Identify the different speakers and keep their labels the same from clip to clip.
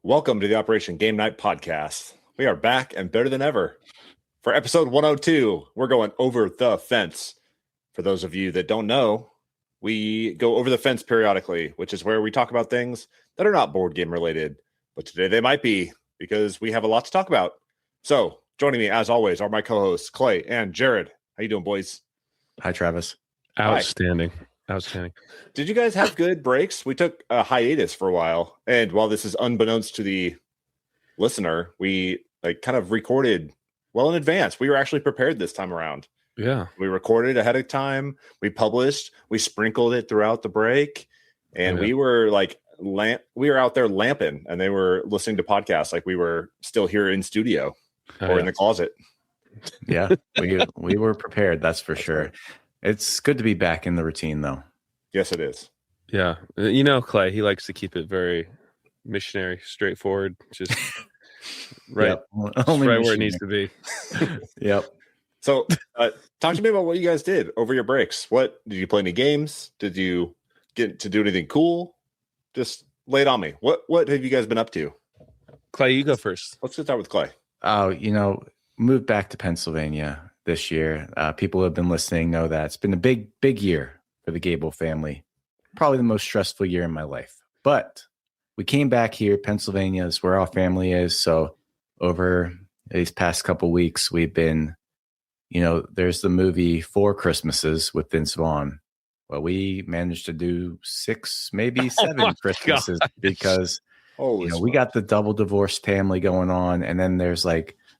Speaker 1: Welcome to the Operation Game Night podcast. We are back and better than ever. For episode 102, we're going over the fence. For those of you that don't know, we go over the fence periodically, which is where we talk about things that are not board game related. But today they might be, because we have a lot to talk about. So joining me, as always, are my co-hosts, Clay and Jared. How you doing, boys?
Speaker 2: Hi, Travis.
Speaker 3: Outstanding. Outstanding.
Speaker 1: Did you guys have good breaks? We took a hiatus for a while, and while this is unbeknownst to the listener, we kind of recorded well in advance. We were actually prepared this time around.
Speaker 3: Yeah.
Speaker 1: We recorded ahead of time. We published. We sprinkled it throughout the break, and we were we were out there lamping, and they were listening to podcasts like we were still here in studio or in the closet.
Speaker 2: Yeah, we were prepared. That's for sure. It's good to be back in the routine, though.
Speaker 1: Yes, it is.
Speaker 3: Yeah. You know, Clay, he likes to keep it very missionary, straightforward, just right,
Speaker 2: Yep.
Speaker 3: right where it needs to be.
Speaker 2: Yep.
Speaker 1: So talk to me about what you guys did over your breaks. What did you play? Any games? Did you get to do anything cool? Just lay it on me. What have you guys been up to?
Speaker 3: Clay, you go first.
Speaker 1: Let's start with Clay.
Speaker 2: Oh, moved back to Pennsylvania this year. People who have been listening know that it's been a big year for the Gable family. Probably the most stressful year in my life. But we came back here. Pennsylvania is where our family is. So over these past couple weeks, we've been, there's the movie Four Christmases with Vince Vaughn. Well, we managed to do 6, maybe 7 Christmases because we got the double divorced family going on. And then there's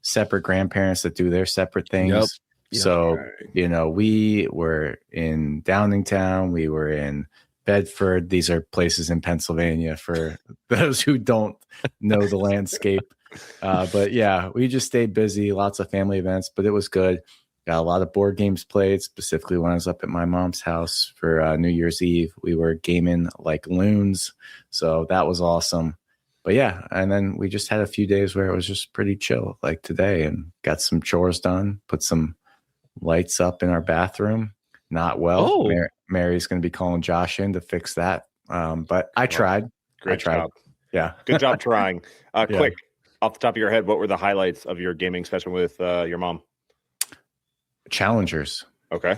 Speaker 2: separate grandparents that do their separate things.
Speaker 3: Yep.
Speaker 2: So, we were in Downingtown, we were in Bedford. These are places in Pennsylvania for those who don't know the landscape. But yeah, we just stayed busy, lots of family events, but it was good. Got a lot of board games played, specifically when I was up at my mom's house for New Year's Eve. We were gaming like loons. So that was awesome. But yeah, and then we just had a few days where it was just pretty chill, like today, and got some chores done, put some lights up in our bathroom. Not well.
Speaker 3: Oh.
Speaker 2: Mary's going to be calling Josh in to fix that. But I tried.
Speaker 1: Great job.
Speaker 2: Yeah.
Speaker 1: Good job trying. Quick, off the top of your head, what were the highlights of your gaming session with your mom?
Speaker 2: Challengers.
Speaker 1: Okay.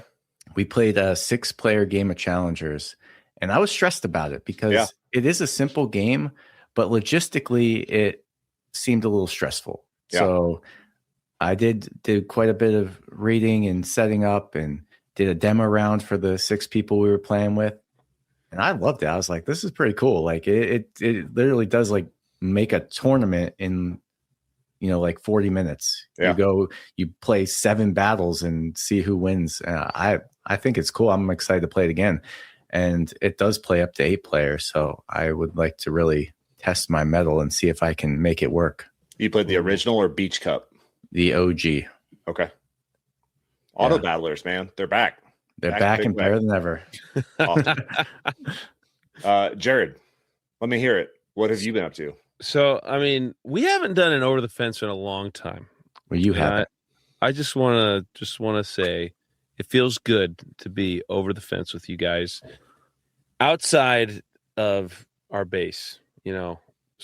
Speaker 2: We played a 6-player game of Challengers, and I was stressed about it because it is a simple game, but logistically it seemed a little stressful. Yeah. So I did quite a bit of reading and setting up and did a demo round for the 6 people we were playing with. And I loved it. I was like, this is pretty cool. Like it literally does make a tournament in, 40 minutes. Yeah. You play 7 battles and see who wins. I think it's cool. I'm excited to play it again. And it does play up to 8 players. So I would like to really test my mettle and see if I can make it work.
Speaker 1: You played the original or Beach Cup?
Speaker 2: The OG.
Speaker 1: Okay. Auto battlers, man. They're back.
Speaker 2: They're back and better than ever.
Speaker 1: Awesome. Jared, let me hear it. What have you been up to?
Speaker 3: So, we haven't done an over the fence in a long time.
Speaker 2: Well, you haven't.
Speaker 3: I just want to say it feels good to be over the fence with you guys outside of our base, So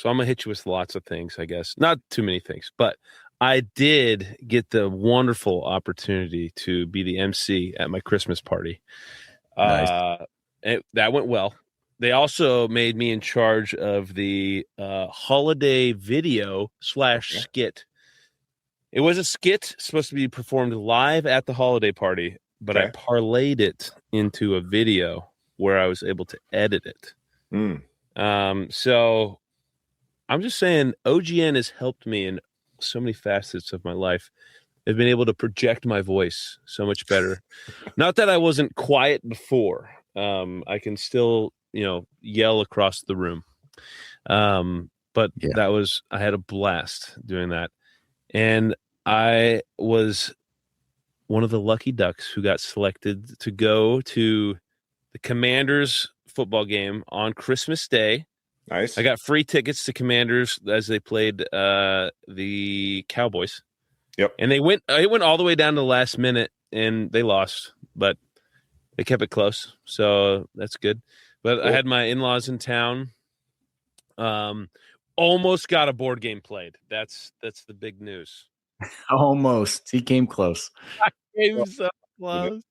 Speaker 3: I'm going to hit you with lots of things, I guess. Not too many things, but I did get the wonderful opportunity to be the MC at my Christmas party.
Speaker 2: Nice.
Speaker 3: That went well. They also made me in charge of the holiday video / skit. It was a skit supposed to be performed live at the holiday party, but I parlayed it into a video where I was able to edit it. So I'm just saying OGN has helped me in so many facets of my life. I've been able to project my voice so much better. Not that I wasn't quiet before. I can still, yell across the room. But I had a blast doing that. And I was one of the lucky ducks who got selected to go to the Commanders football game on Christmas Day.
Speaker 1: Nice.
Speaker 3: I got free tickets to Commanders as they played the Cowboys.
Speaker 1: Yep.
Speaker 3: And it went all the way down to the last minute, and they lost, but they kept it close, so that's good. But cool. I had my in-laws in town. almost got a board game played. That's the big news.
Speaker 2: Almost. He came close.
Speaker 3: I came so close.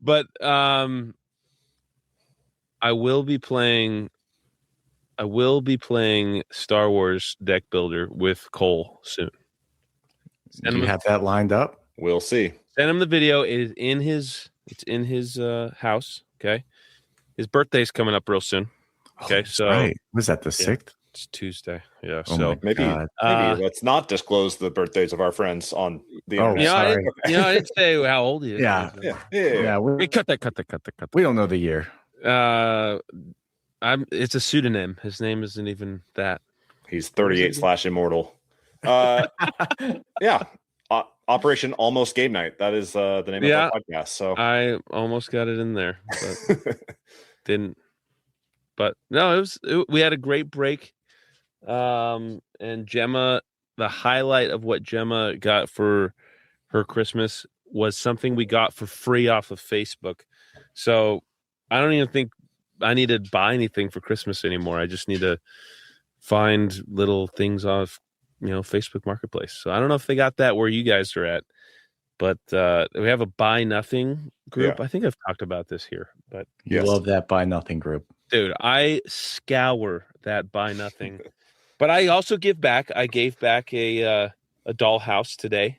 Speaker 3: But I will be playing Star Wars deck builder with Cole soon.
Speaker 2: Do you have that lined up?
Speaker 1: We'll see.
Speaker 3: Send him the video. It's in his house. Okay. His birthday's coming up real soon. Okay. So
Speaker 2: right. Was that the 6th?
Speaker 3: It's Tuesday. Yeah.
Speaker 2: Oh
Speaker 3: so
Speaker 1: maybe let's not disclose the birthdays of our friends on the internet.
Speaker 3: I didn't say how old he is.
Speaker 2: Yeah.
Speaker 3: Cut that.
Speaker 2: We don't know the year.
Speaker 3: It's a pseudonym. His name isn't even that.
Speaker 1: He's 38/immortal. Yeah. Operation Almost Game Night. That is the name of our podcast. So
Speaker 3: I almost got it in there, but didn't. But no, we had a great break. And Gemma, the highlight of what Gemma got for her Christmas was something we got for free off of Facebook. So I don't even think I need to buy anything for Christmas anymore. I just need to find little things off, Facebook Marketplace. So I don't know if they got that where you guys are at, but we have a buy nothing group. Yeah. I think I've talked about this here, but
Speaker 2: you love that buy nothing group,
Speaker 3: dude. I scour that buy nothing, but I also give back. I gave back a dollhouse today,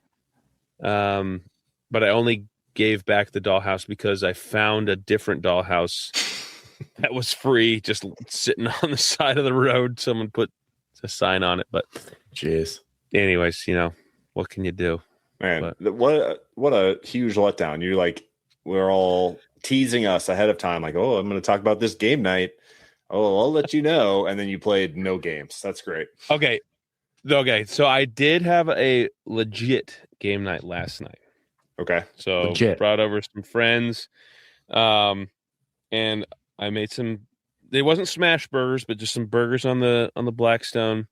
Speaker 3: but I only gave back the dollhouse because I found a different dollhouse that was free, just sitting on the side of the road. Someone put a sign on it, but
Speaker 2: jeez.
Speaker 3: Anyways, what can you do?
Speaker 1: Man, what a huge letdown. You we're all teasing us ahead of time, I'm going to talk about this game night. Oh, I'll let you know. And then you played no games. That's great.
Speaker 3: Okay. So I did have a legit game night last night.
Speaker 1: Okay.
Speaker 3: So legit. Brought over some friends. And I made some. They wasn't smash burgers, but just some burgers on the Blackstone.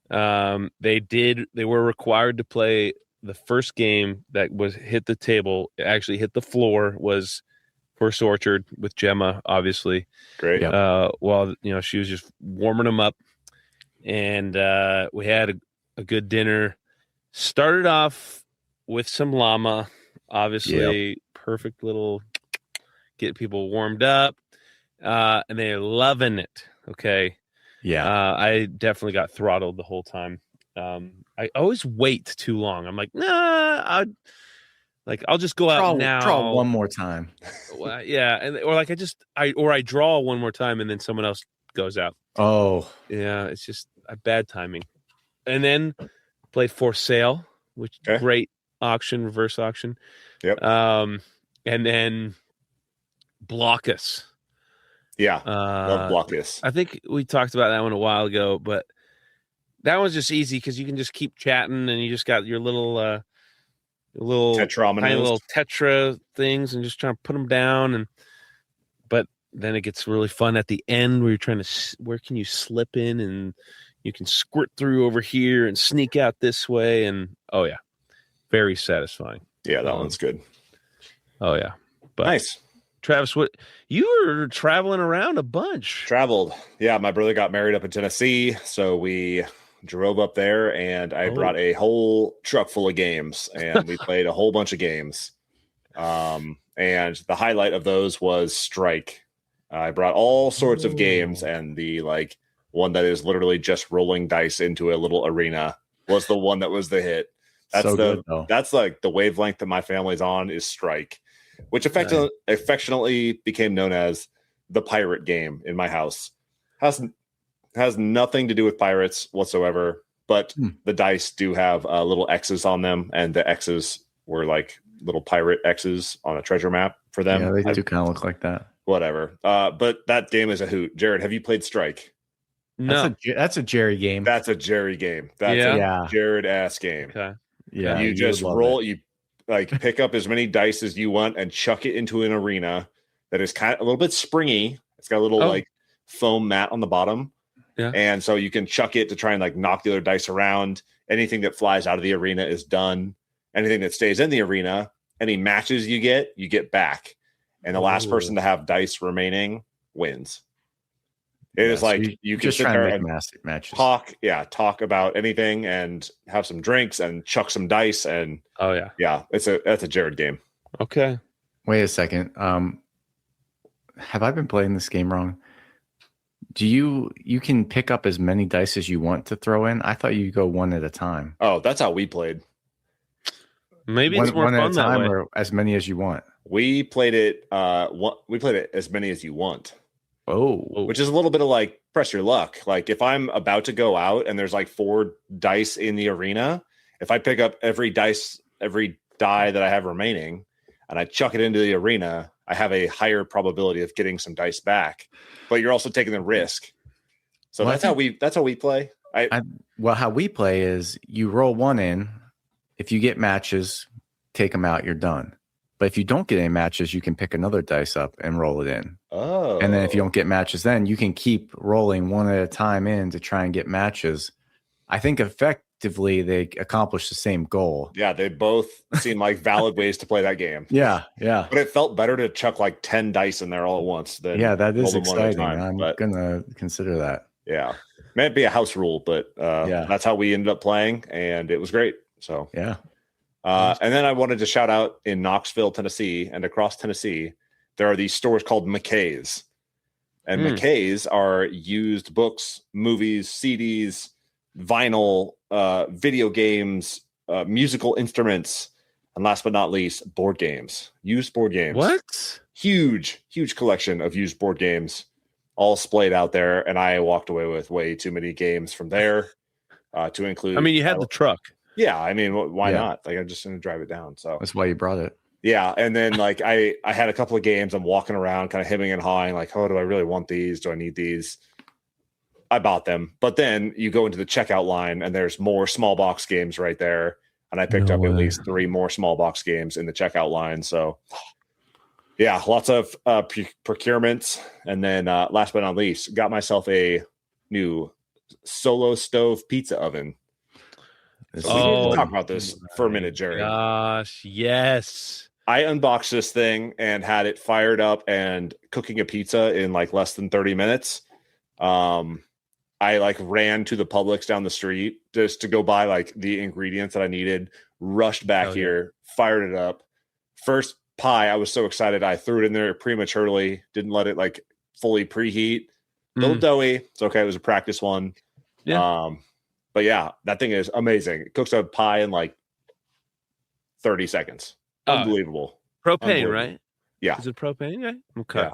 Speaker 3: They were required to play the first game that was hit the table. It actually hit the floor. Was First Orchard with Gemma, obviously.
Speaker 1: Great.
Speaker 3: While she was just warming them up, and we had a good dinner. Started off with some llama, obviously. Perfect little get people warmed up. And they're loving it. Okay.
Speaker 2: Yeah.
Speaker 3: I definitely got throttled the whole time. I always wait too long. I'm like, nah, I'll just go out now.
Speaker 2: Draw one more time.
Speaker 3: Yeah. I draw one more time and then someone else goes out.
Speaker 2: Oh.
Speaker 3: Yeah. It's just a bad timing. And then played For Sale, which great auction, reverse auction.
Speaker 1: Yep.
Speaker 3: And then Blokus.
Speaker 1: Yeah, love Blokus.
Speaker 3: I think we talked about that one a while ago, but that one's just easy because you can just keep chatting and you just got your little tiny little tetra things and just trying to put them down. But then it gets really fun at the end where you're trying to where can you slip in and you can squirt through over here and sneak out this way and very satisfying.
Speaker 1: Yeah, that one's good.
Speaker 3: Oh yeah, but
Speaker 1: nice.
Speaker 3: Travis, what you were traveling around a bunch.
Speaker 1: Traveled. Yeah, my brother got married up in Tennessee, so we drove up there and I brought a whole truck full of games and we played a whole bunch of games. And the highlight of those was Strike. I brought all sorts of games and the one that is literally just rolling dice into a little arena was the one that was the hit. That's that's the wavelength that my family's on is Strike. Which affectionately became known as the pirate game in my house. Has nothing to do with pirates whatsoever, but the dice do have little X's on them, and the X's were little pirate X's on a treasure map for them.
Speaker 2: Yeah, they do kind of look like that.
Speaker 1: Whatever. But that game is a hoot. Jared, have you played Strike?
Speaker 3: No.
Speaker 2: That's a Jerry game.
Speaker 1: That's a Jerry game. That's a Jared-ass game.
Speaker 3: Okay.
Speaker 2: Yeah.
Speaker 1: You just roll you pick up as many dice as you want and chuck it into an arena that is kind of a little bit springy. It's got a little foam mat on the bottom.
Speaker 3: Yeah.
Speaker 1: And so you can chuck it to try and knock the other dice around. Anything that flies out of the arena is done. Anything that stays in the arena, any matches you get back. And the last person to have dice remaining wins. It is like you can
Speaker 2: just
Speaker 1: sit
Speaker 2: try
Speaker 1: there
Speaker 2: and
Speaker 1: and
Speaker 2: make matches.
Speaker 1: talk about anything and have some drinks and chuck some dice and that's a Jared game.
Speaker 3: Okay.
Speaker 2: Wait a second. Have I been playing this game wrong? Do you can pick up as many dice as you want to throw in? I thought you go one at a time.
Speaker 1: Oh, that's how we played.
Speaker 3: Maybe it's more
Speaker 2: one
Speaker 3: fun
Speaker 2: at a time,
Speaker 3: that way.
Speaker 2: or as many as you want.
Speaker 1: We played it. We played it as many as you want.
Speaker 2: Oh,
Speaker 1: which is a little bit of like press your luck. Like if I'm about to go out and there's like 4 dice in the arena, if I pick up every die that I have remaining and I chuck it into the arena, I have a higher probability of getting some dice back. But you're also taking the risk. So that's how we play.
Speaker 2: How we play is you roll one in. If you get matches, take them out. You're done. But if you don't get any matches, you can pick another dice up and roll it in.
Speaker 1: Oh.
Speaker 2: And then if you don't get matches, then you can keep rolling one at a time in to try and get matches. I think effectively they accomplish the same goal.
Speaker 1: Yeah, they both seem like valid ways to play that game.
Speaker 2: Yeah.
Speaker 1: But it felt better to chuck like 10 dice in there all at once than
Speaker 2: that is exciting. I'm gonna consider that.
Speaker 1: Yeah. Might be a house rule, but that's how we ended up playing, and it was great. So
Speaker 2: yeah.
Speaker 1: And then I wanted to shout out in Knoxville, Tennessee, and across Tennessee, there are these stores called McKay's. And McKay's are used books, movies, CDs, vinyl, video games, musical instruments, and last but not least, board games. Used board games.
Speaker 3: What?
Speaker 1: Huge collection of used board games, all splayed out there. And I walked away with way too many games from there to include.
Speaker 3: I mean, you had the truck.
Speaker 1: Yeah, I mean, why not? Like, I'm just going to drive it down. So
Speaker 2: that's why you brought it.
Speaker 1: Yeah, and then like I had a couple of games. I'm walking around, kind of hemming and hawing, like, oh, do I really want these? Do I need these? I bought them, but then you go into the checkout line, and there's more small box games right there, and I picked up at least 3 more small box games in the checkout line. So, yeah, lots of procurements, and then last but not least, got myself a new solo stove pizza oven. So we need to talk about this for a minute, Jerry.
Speaker 3: Gosh, yes.
Speaker 1: I unboxed this thing and had it fired up and cooking a pizza in like less than 30 minutes. I like ran to the Publix down the street just to go buy like the ingredients that I needed, rushed back here, fired it up. First pie, I was so excited. I threw it in there prematurely, didn't let it like fully preheat. A little doughy. It's okay. It was a practice one.
Speaker 3: Yeah.
Speaker 1: But yeah, that thing is amazing. It cooks a pie in like 30 seconds. Unbelievable.
Speaker 3: Propane, right?
Speaker 1: Yeah.
Speaker 3: Is it propane? Yeah. Okay.
Speaker 1: Yeah.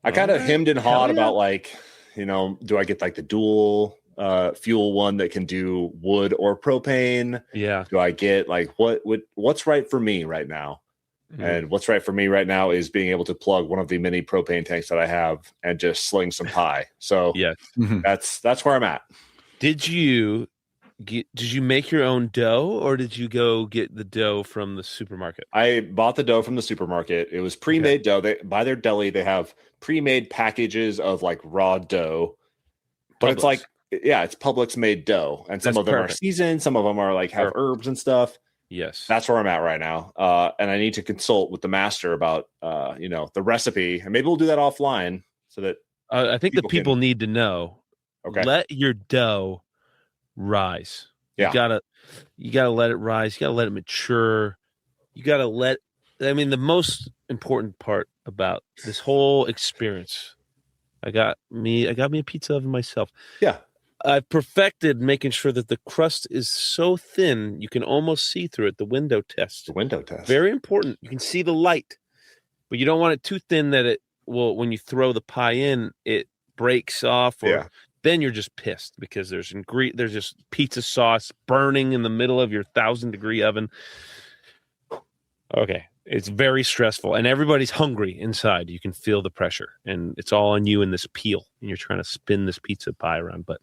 Speaker 1: I kind of hemmed and hawed about like, do I get like the dual fuel one that can do wood or propane?
Speaker 3: Yeah.
Speaker 1: Do I get like what's right for me right now? Mm-hmm. And what's right for me right now is being able to plug one of the mini propane tanks that I have and just sling some pie. So that's where I'm at.
Speaker 3: Did you make your own dough, or did you go get the dough from the supermarket?
Speaker 1: I bought the dough from the supermarket. It was pre-made dough. By their deli, they have pre-made packages of like raw dough. But it's like, it's Publix made dough. And some of them are seasoned. Some of them are like have herbs and stuff.
Speaker 3: Yes.
Speaker 1: That's where I'm at right now. And I need to consult with the master about, the recipe. And maybe we'll do that offline so that
Speaker 3: I think people need to know.
Speaker 1: Okay.
Speaker 3: Let your dough rise.
Speaker 1: Yeah.
Speaker 3: You gotta let it rise. You gotta let it mature. You gotta the most important part about this whole experience. I got me a pizza oven myself.
Speaker 1: Yeah.
Speaker 3: I've perfected making sure that the crust is so thin you can almost see through it. The window test. Very important. You can see the light, but you don't want it too thin that when you throw the pie in, it breaks off or then you're just pissed because there's just pizza sauce burning in the middle of your 1,000-degree oven. Okay. It's very stressful and everybody's hungry inside. You can feel the pressure and it's all on you in this peel and you're trying to spin this pizza pie around. But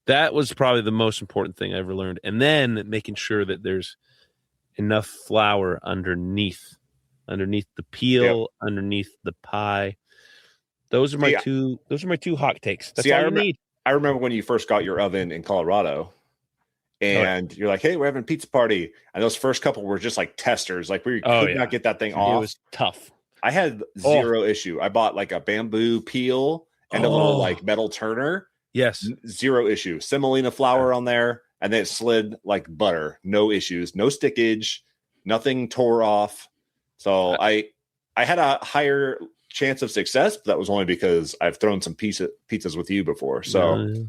Speaker 3: that was probably the most important thing I ever learned. And then making sure that there's enough flour underneath the peel, underneath the pie. Those are my two hot takes. That's all you need.
Speaker 1: I remember when you first got your oven in Colorado and you're like, hey, we're having a pizza party. And those first couple were just like testers. Like we could not get that thing off.
Speaker 3: It was tough.
Speaker 1: I had zero issue. I bought like a bamboo peel and a little like metal turner.
Speaker 3: Yes.
Speaker 1: Zero issue. Semolina flour on there, and then it slid like butter. No issues. No stickage. Nothing tore off. So I had a higher chance of success, but that was only because I've thrown some pizzas with you before. So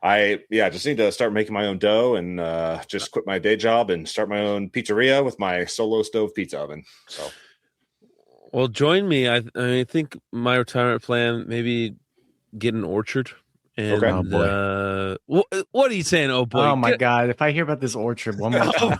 Speaker 1: I just need to start making my own dough and just quit my day job and start my own pizzeria with my solo stove pizza oven. So,
Speaker 3: well, join me. I think my retirement plan, maybe get an orchard. And,
Speaker 2: Oh, boy.
Speaker 3: What are you saying? Oh boy!
Speaker 2: Oh my God! If I hear about this orchard one more time,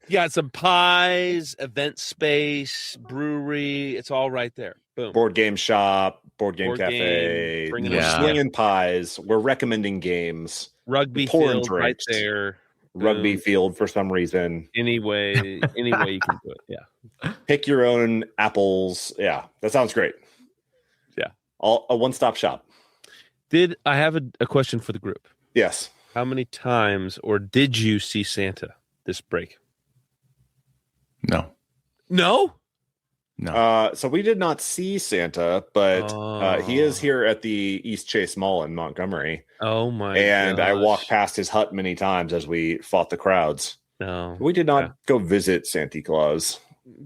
Speaker 3: you got some pies, event space, brewery. It's all right there. Boom.
Speaker 1: Board game shop, board game cafe, swinging pies. We're recommending games.
Speaker 3: Rugby field right there.
Speaker 1: Rugby field for some reason.
Speaker 3: Any way you can do it. Yeah.
Speaker 1: Pick your own apples. Yeah, that sounds great.
Speaker 3: Yeah.
Speaker 1: A one-stop shop.
Speaker 3: Did I have a question for the group?
Speaker 1: Yes.
Speaker 3: How many times or did you see Santa this break?
Speaker 2: No.
Speaker 1: So we did not see Santa, but he is here at the East Chase Mall in Montgomery.
Speaker 3: Oh my!
Speaker 1: And I walked past his hut many times as we fought the crowds.
Speaker 3: No,
Speaker 1: we did not go visit Santa Claus.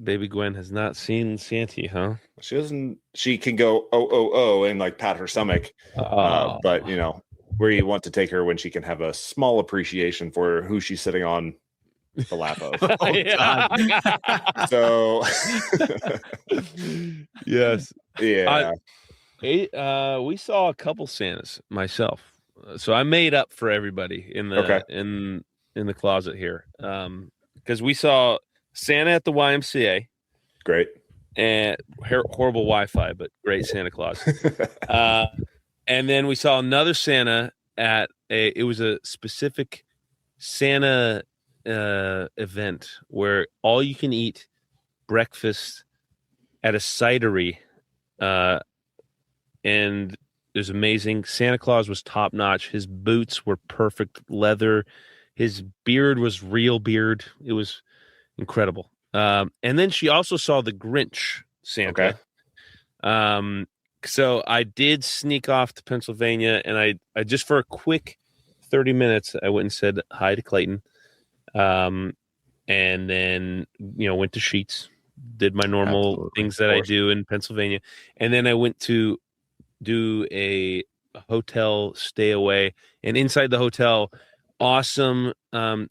Speaker 3: Baby Gwen has not seen Santa, huh?
Speaker 1: She doesn't. She can go oh and like pat her stomach, but we want to take her when she can have a small appreciation for who she's sitting on the lap of. So
Speaker 3: yes,
Speaker 1: yeah.
Speaker 3: We saw a couple Santas myself, so I made up for everybody in the in the closet here, because we saw Santa at the YMCA.
Speaker 1: Great.
Speaker 3: And horrible Wi-Fi, but great Santa Claus. And then we saw another Santa at it was a specific Santa event where all you can eat breakfast at a cidery, and it was amazing. Santa Claus was top notch. His boots were perfect leather. His beard was real beard. It was incredible. And then she also saw the Grinch Santa. Okay. So I did sneak off to Pennsylvania, and I just for a quick 30 minutes, I went and said hi to Clayton. And then, went to Sheetz, did my normal things that I do in Pennsylvania. And then I went to do a hotel stay away, and inside the hotel, awesome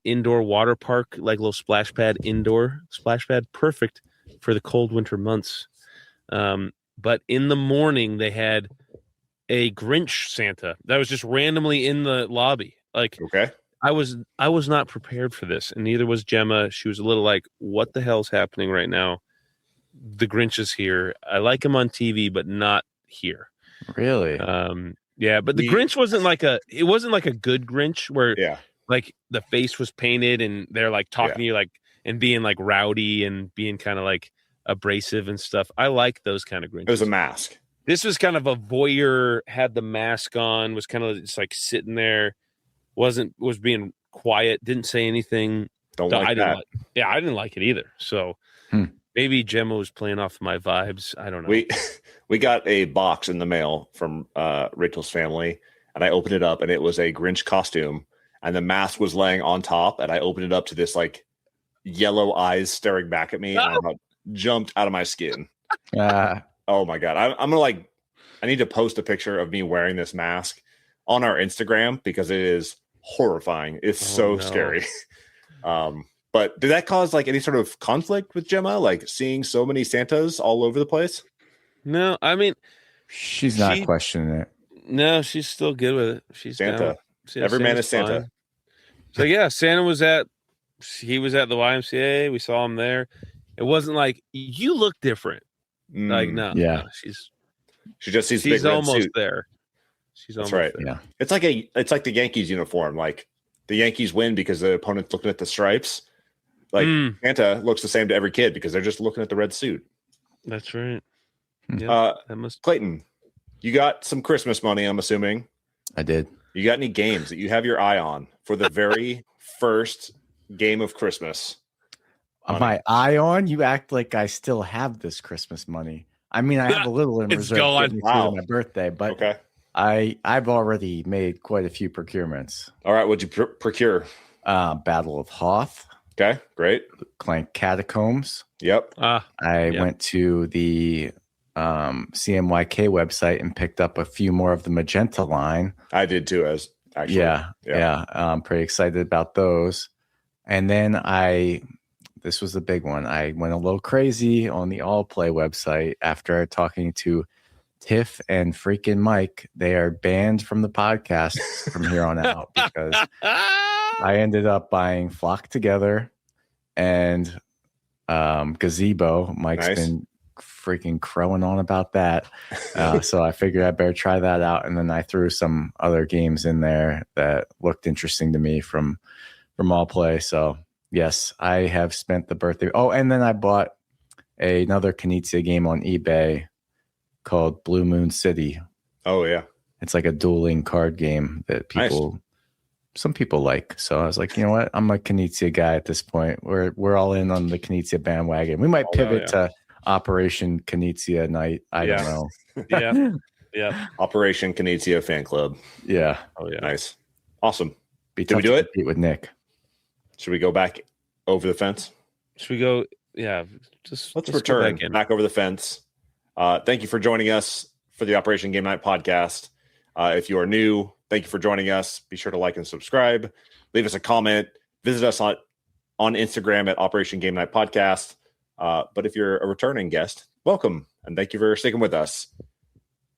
Speaker 3: indoor water park, like little splash pad, perfect for the cold winter months. But in the morning they had a Grinch Santa that was just randomly in the lobby. Like,
Speaker 1: okay,
Speaker 3: I was not prepared for this, and neither was Gemma. She was a little like, what the hell's happening right now? The Grinch is here. I like him on TV, but not here.
Speaker 2: Really?
Speaker 3: Yeah, but the Grinch wasn't like a good Grinch where like the face was painted and they're like talking to you like and being like rowdy and being kind of like abrasive and stuff. I like those kind of Grinches.
Speaker 1: It was a mask.
Speaker 3: This was kind of a voyeur, had the mask on, was kind of just like sitting there, was being quiet, didn't say anything. I didn't like it either. So maybe Gemma was playing off my vibes. I don't know.
Speaker 1: We got a box in the mail from Rachel's family, and I opened it up, and it was a Grinch costume, and the mask was laying on top, and I opened it up to this like yellow eyes staring back at me, and I about jumped out of my skin. Oh my God. I'm gonna I need to post a picture of me wearing this mask on our Instagram because it is horrifying. It's scary. But did that cause like any sort of conflict with Gemma, like seeing so many Santas all over the place?
Speaker 3: No, I mean,
Speaker 2: she's not questioning it.
Speaker 3: No, she's still good with it. She's
Speaker 1: Santa. Every man is Santa.
Speaker 3: Fine. So yeah, Santa was at the YMCA. We saw him there. It wasn't like you look different. Like no, she just sees. She's almost suit. There. She's almost
Speaker 1: right.
Speaker 3: There.
Speaker 1: Yeah, it's like the Yankees uniform. Like the Yankees win because the opponent's looking at the stripes. Like Santa looks the same to every kid because they're just looking at the red suit.
Speaker 3: That's right. Yeah,
Speaker 1: Clayton, you got some Christmas money, I'm assuming.
Speaker 2: I did.
Speaker 1: You got any games that you have your eye on for the very first game of Christmas?
Speaker 2: My eye on? You act like I still have this Christmas money. I mean, I have a little in
Speaker 3: It's
Speaker 2: reserve
Speaker 3: gone.
Speaker 2: to get me through to my birthday, but
Speaker 1: Okay.
Speaker 2: I've already made quite a few procurements.
Speaker 1: All right. What'd you procure?
Speaker 2: Battle of Hoth.
Speaker 1: Okay. Great.
Speaker 2: Clank Catacombs.
Speaker 1: Yep.
Speaker 2: I went to the CMYK website and picked up a few more of the Magenta line.
Speaker 1: I did too, as actually.
Speaker 2: Yeah. I'm pretty excited about those. And then this was the big one. I went a little crazy on the All Play website after talking to Tiff and freaking Mike. They are banned from the podcast from here on out because I ended up buying Flock Together and Gazebo. Mike's been freaking crowing on about that. So I figured I better try that out. And then I threw some other games in there that looked interesting to me from All Play. So yes, I have spent the birthday. Oh, and then I bought another Knizia game on eBay called Blue Moon City.
Speaker 1: Oh yeah.
Speaker 2: It's like a dueling card game that some people like. So I was like, you know what? I'm a Knizia guy at this point. We're all in on the Knizia bandwagon. We might pivot to Operation Knizia night. I don't know.
Speaker 3: Yeah.
Speaker 1: Operation Knizia fan club.
Speaker 2: Yeah.
Speaker 3: Oh yeah.
Speaker 1: Nice. Awesome.
Speaker 2: Did
Speaker 1: we do it?
Speaker 2: With Nick.
Speaker 1: Should we go back over the fence?
Speaker 3: Should we go? Yeah.
Speaker 1: Let's return back over the fence. Thank you for joining us for the Operation Game Night podcast. If you are new, thank you for joining us. Be sure to like and subscribe. Leave us a comment. Visit us on Instagram at Operation Game Night Podcast. But if you're a returning guest, welcome. And thank you for sticking with us.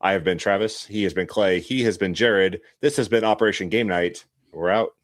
Speaker 1: I have been Travis. He has been Clay. He has been Jared. This has been Operation Game Night. We're out.